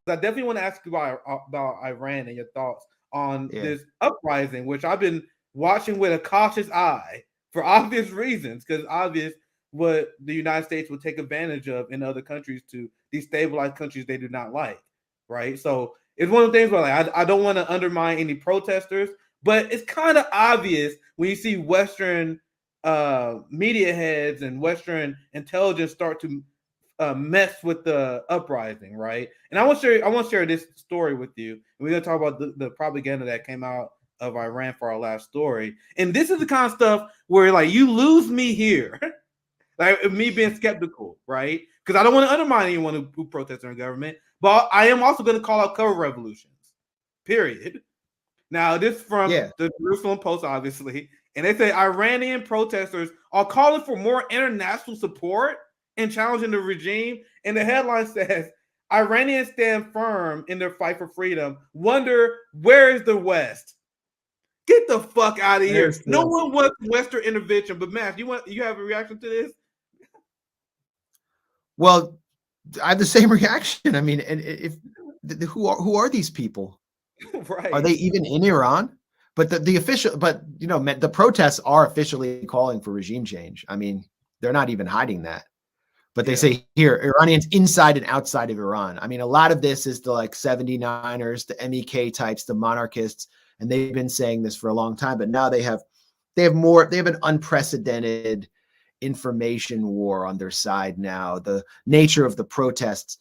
I definitely want to ask you about Iran and your thoughts on Yeah. this uprising, which I've been watching with a cautious eye for obvious reasons, because obvious what the United States would take advantage of in other countries to destabilize countries they do not like, right? So it's one of the things where like I don't want to undermine any protesters, but it's kind of obvious when you see Western media heads and Western intelligence start to mess with the uprising, right? And I want to share this story with you. And we're gonna talk about the propaganda that came out of Iran for our last story. And this is the kind of stuff where like you lose me here, like me being skeptical, right? Because I don't want to undermine anyone who protests in government, but I am also going to call out cover revolutions. Period. Now, this is from Yeah. the Jerusalem Post, obviously, and they say Iranian protesters are calling for more international support and challenging the regime. And the headline says Iranians stand firm in their fight for freedom. Wonder where is the West? Get the fuck out of here! There's No the one wants Western intervention. But Matt, you have a reaction to this? well, I have the same reaction. I mean, and if who are these people? Are they Right. even in Iran? But the official, but the protests are officially calling for regime change. I mean, they're not even hiding that. But they Yeah. say here, Iranians inside and outside of Iran. I mean, a lot of this is the like 79ers, the MEK types, the monarchists, and they've been saying this for a long time. But now they have an unprecedented information war on their side now. The nature of the protests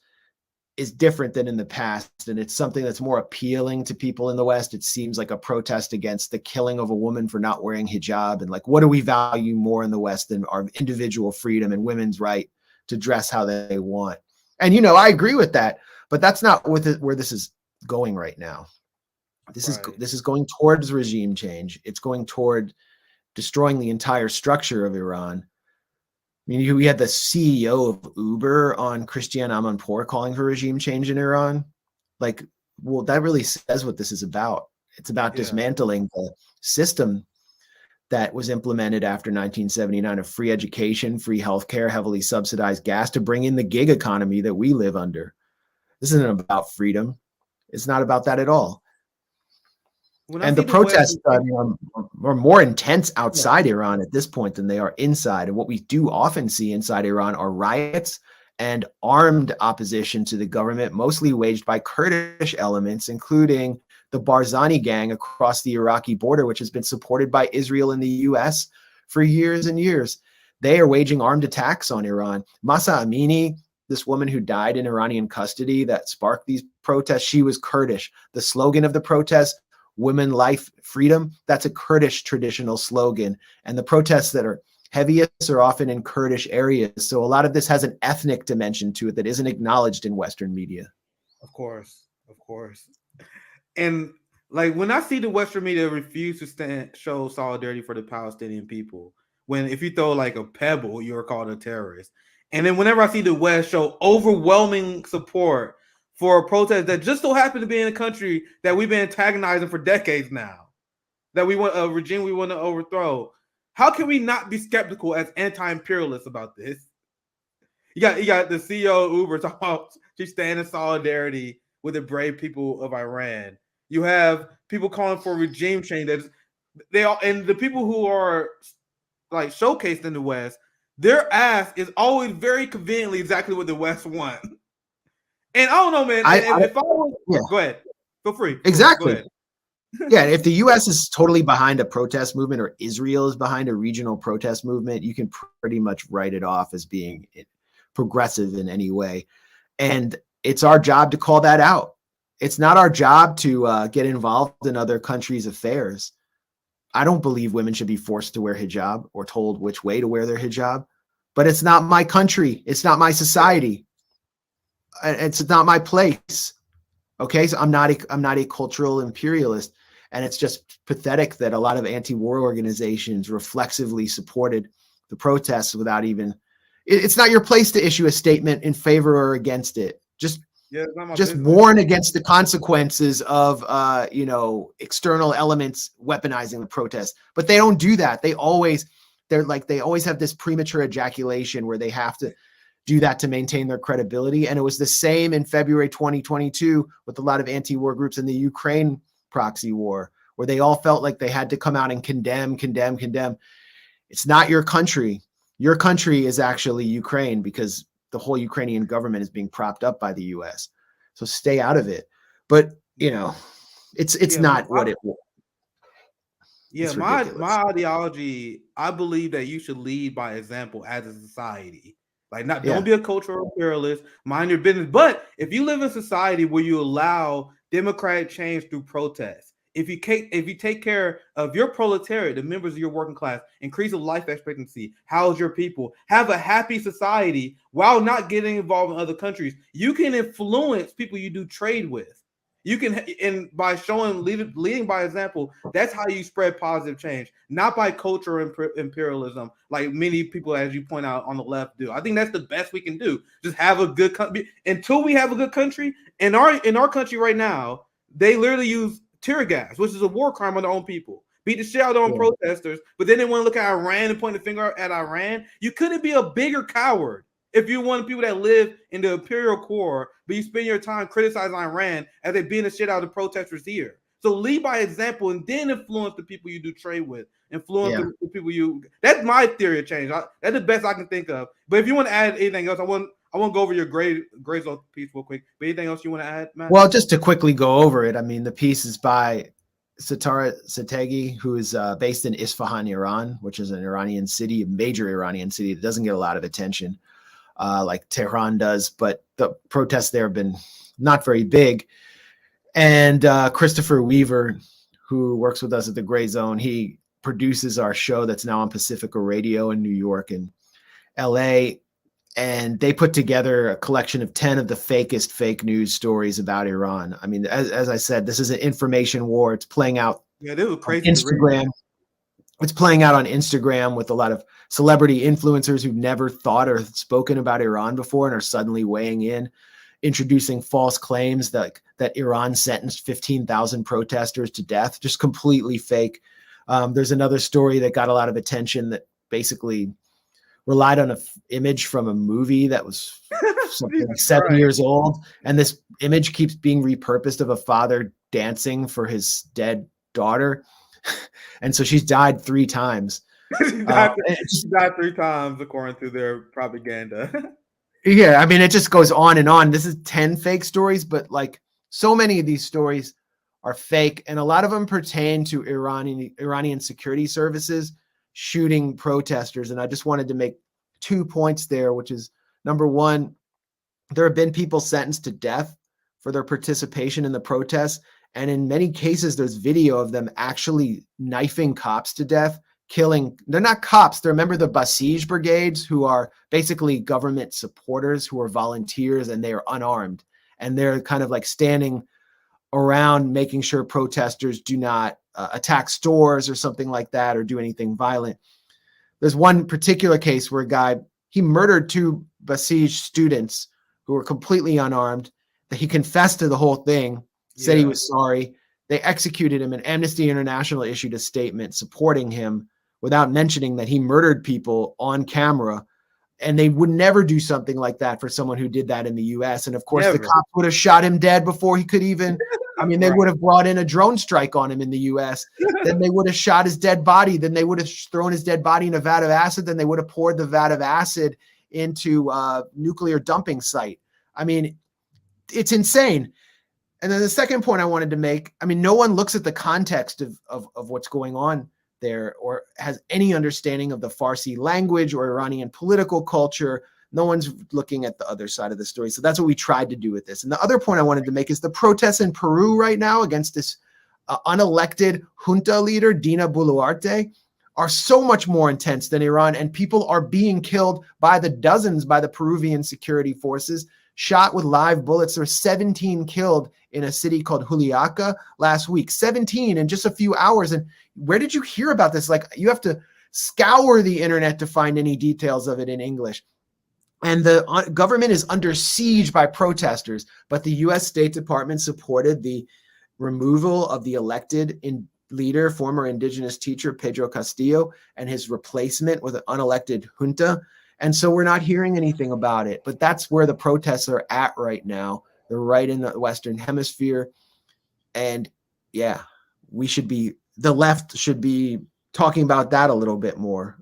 is different than in the past, and it's something that's more appealing to people in the West. It seems like a protest against the killing of a woman for not wearing hijab, and like, what do we value more in the West than our individual freedom and women's right to dress how they want? And I agree with that, but that's not where this is going right now. This Right. is going towards regime change. It's going toward destroying the entire structure of Iran. I mean, we had the CEO of Uber on Christiane Amanpour calling for regime change in Iran. Like, well, that really says what this is about. It's about Yeah. dismantling the system that was implemented after 1979 of free education, free healthcare, heavily subsidized gas to bring in the gig economy that we live under. This isn't about freedom. It's not about that at all. When I And see the the West, protests are more intense yeah, outside Iran at this point than they are inside. And what we do often see inside Iran are riots and armed opposition to the government, mostly waged by Kurdish elements, including the Barzani gang across the Iraqi border, which has been supported by Israel and the US for years and years. They are waging armed attacks on Iran. Masa Amini, this woman who died in Iranian custody that sparked these protests, she was Kurdish. The slogan of the protest, women, life, freedom, that's a Kurdish traditional slogan. And the protests that are heaviest are often in Kurdish areas. So a lot of this has an ethnic dimension to it that isn't acknowledged in Western media. of course, of course. And like when I see the Western media refuse to show solidarity for the Palestinian people, when if you throw like a pebble, you're called a terrorist. And then whenever I see the West show overwhelming support for a protest that just so happened to be in a country that we've been antagonizing for decades now, that we want a regime we want to overthrow, how can we not be skeptical as anti-imperialists about this? You got the CEO of Uber talking about she's standing in solidarity with the brave people of Iran. You have people calling for regime change. That they all and the people who are like showcased in the West, their ask is always very conveniently exactly what the West want. And I don't know, man. If I was, Yeah, go ahead, feel free. Go exactly. ahead. Yeah, if the U.S. is totally behind a protest movement or Israel is behind a regional protest movement, you can pretty much write it off as being progressive in any way. And it's our job to call that out. It's not our job to get involved in other countries' affairs. I don't believe women should be forced to wear hijab or told which way to wear their hijab, but it's not my country. It's not my society. It's not my place. Okay, so I'm not a cultural imperialist, and it's just pathetic that a lot of anti-war organizations reflexively supported the protests without even. It's not your place to issue a statement in favor or against it. Yeah, it's not my Just business. warn against the consequences of external elements weaponizing the protest. But they don't do that. They always have this premature ejaculation where they have to do that to maintain their credibility. And it was the same in February 2022 with a lot of anti-war groups in the Ukraine proxy war, where they all felt like they had to come out and condemn. It's not your country. Your country is actually Ukraine, because the whole Ukrainian government is being propped up by the US. So stay out of it. But, you know, it's Yeah, not what it was. yeah, It's my ridiculous. ideology, I believe that you should lead by example as a society. Like, not don't Yeah. be a cultural imperialist, mind your business. But if you live in a society where you allow democratic change through protest, if you take care of your proletariat, the members of your working class, increase the life expectancy, house your people, have a happy society while not getting involved in other countries, you can influence people you do trade with. You can, and by showing leading by example, that's how you spread positive change, not by cultural imperialism, like many people, as you point out, on the left do. I think that's the best we can do. Just have a good country. Until we have a good country, in our country right now, they literally use tear gas, which is a war crime on their own people. Beat the shit out of their own protesters, but then they want to look at Iran and point the finger at Iran. You couldn't be a bigger coward if you want people that live in the imperial core, but you spend your time criticizing Iran as they beating the shit out of the protesters here. So lead by example and then influence the people you do trade with. Influence the people you. That's my theory of change. That's the best I can think of. But if you want to add anything else, I want to go over your grades piece real quick. But anything else you want to add, Matt? Well, just to quickly go over it, I mean, the piece is by Satara Sategi, who is based in Isfahan, Iran, which is an Iranian city, a major Iranian city that doesn't get a lot of attention like Tehran does, but the protests there have been not very big. And Christopher Weaver, who works with us at the Gray Zone, he produces our show that's now on Pacifica Radio in New York and LA. And they put together a collection of 10 of the fakest fake news stories about Iran. I mean, as I said, this is an information war. It's playing out this was crazy on Instagram. It's playing out on Instagram with a lot of celebrity influencers who've never thought or spoken about Iran before and are suddenly weighing in, introducing false claims that Iran sentenced 15,000 protesters to death, just completely fake. There's another story that got a lot of attention that basically relied on an image from a movie that was something like 7 years old. And this image keeps being repurposed of a father dancing for his dead daughter. And so she's died 3 times. She died 3 times, according to their propaganda. Yeah, I mean, it just goes on and on. This is 10 fake stories, but like so many of these stories are fake. And a lot of them pertain to Iranian security services shooting protesters. And I just wanted to make 2 points there, which is number one, there have been people sentenced to death for their participation in the protests. And in many cases, there's video of them actually knifing cops to death, killing. They're not cops. They're members of the Basij brigades, who are basically government supporters, who are volunteers, and they are unarmed. And they're kind of like standing around making sure protesters do not attack stores or something like that, or do anything violent. There's one particular case where a guy, he murdered 2 Basij students who were completely unarmed. That he confessed to the whole thing, said he was sorry. They executed him, and Amnesty International issued a statement supporting him without mentioning that he murdered people on camera. And they would never do something like that for someone who did that in the US. And of course, the cops would have shot him dead before he could even, I mean, they would have brought in a drone strike on him in the US. Then they would have shot his dead body. Then they would have thrown his dead body in a vat of acid. Then they would have poured the vat of acid into a nuclear dumping site. I mean, it's insane. And then the second point I wanted to make, I mean, no one looks at the context of what's going on there or has any understanding of the Farsi language or Iranian political culture. No one's looking at the other side of the story. So that's what we tried to do with this. And the other point I wanted to make is the protests in Peru right now against this unelected junta leader, Dina Boluarte, are so much more intense than Iran. And people are being killed by the dozens by the Peruvian security forces, shot with live bullets. There were 17 killed in a city called Juliaca last week. 17 in just a few hours. And where did you hear about this? Like, you have to scour the internet to find any details of it in English. And the government is under siege by protesters. But the U.S. State Department supported the removal of the elected leader, former indigenous teacher Pedro Castillo, and his replacement with an unelected junta. And so we're not hearing anything about it. But that's where the protests are at right now. They're right in the Western Hemisphere. And yeah, the left should be talking about that a little bit more.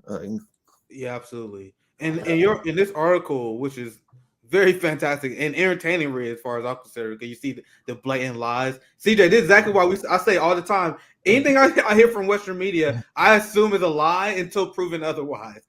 Yeah, absolutely. And you're in this article, which is very fantastic and entertaining, read as far as I'm concerned, because you see the blatant lies. CJ, this is exactly why I say all the time. Anything I hear from Western media, I assume is a lie until proven otherwise.